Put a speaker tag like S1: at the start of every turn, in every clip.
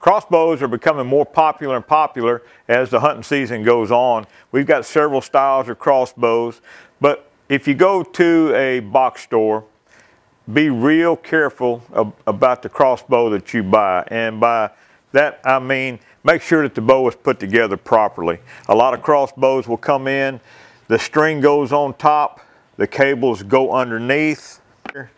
S1: Crossbows are becoming more popular and popular as the hunting season goes on. We've got several styles of crossbows, but if you go to a box store, be real careful about the crossbow that you buy. And by that I mean, make sure that the bow is put together properly. A lot of crossbows will come in, the string goes on top, the cables go underneath.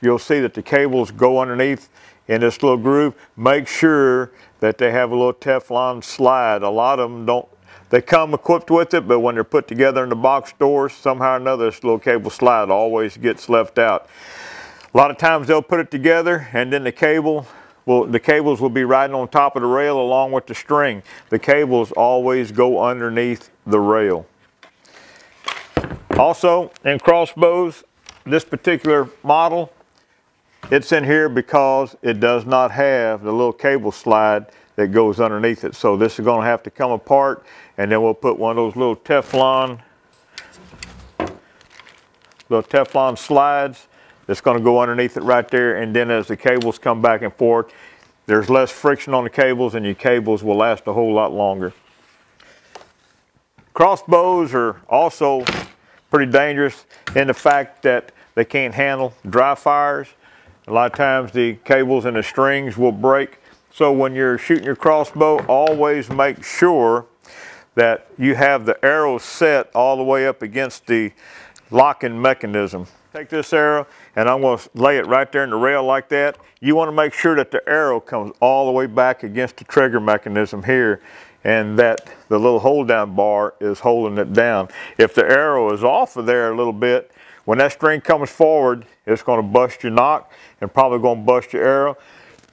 S1: You'll see that the cables go underneath in this little groove. Make sure that they have a little Teflon slide. A lot of them don't. They come equipped with it, but when they're put together in the box stores, somehow or another this little cable slide always gets left out. A lot of times they'll put it together and then the cables will be riding on top of the rail along with the string. The cables always go underneath the rail. Also in crossbows, this particular model, it's in here because it does not have the little cable slide that goes underneath it. So this is going to have to come apart, and then we'll put one of those little Teflon slides that's going to go underneath it right there. And then as the cables come back and forth, there's less friction on the cables and your cables will last a whole lot longer. Crossbows are also pretty dangerous in the fact that they can't handle dry fires. A lot of times the cables and the strings will break. So when you're shooting your crossbow, always make sure that you have the arrow set all the way up against the locking mechanism. Take this arrow and I'm going to lay it right there in the rail like that. You want to make sure that the arrow comes all the way back against the trigger mechanism here, and that the little hold down bar is holding it down. If the arrow is off of there a little bit, when that string comes forward, it's going to bust your nock and probably going to bust your arrow.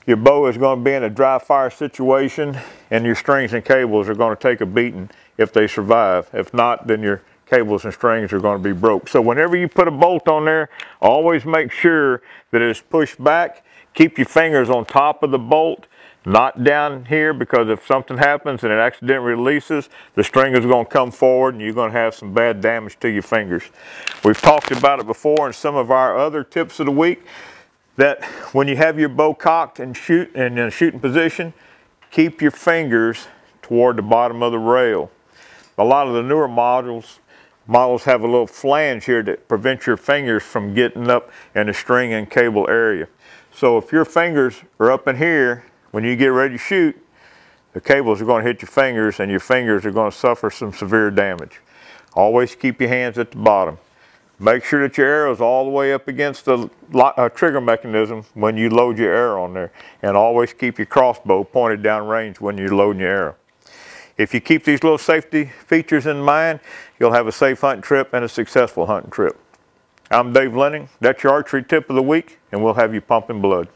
S1: Your bow is going to be in a dry fire situation, and your strings and cables are going to take a beating if they survive. If not, then your cables and strings are going to be broke. So whenever you put a bolt on there, always make sure that it's pushed back. Keep your fingers on top of the bolt, not down here, because if something happens and it accidentally releases, the string is going to come forward and you're going to have some bad damage to your fingers. We've talked about it before in some of our other tips of the week, that when you have your bow cocked and in a shooting position, keep your fingers toward the bottom of the rail. A lot of the newer models have a little flange here that prevents your fingers from getting up in the string and cable area. So if your fingers are up in here, when you get ready to shoot, the cables are going to hit your fingers and your fingers are going to suffer some severe damage. Always keep your hands at the bottom. Make sure that your arrow is all the way up against the trigger mechanism when you load your arrow on there. And always keep your crossbow pointed down range when you're loading your arrow. If you keep these little safety features in mind, you'll have a safe hunting trip and a successful hunting trip. I'm Dave Leining. That's your archery tip of the week, and we'll have you pumping blood.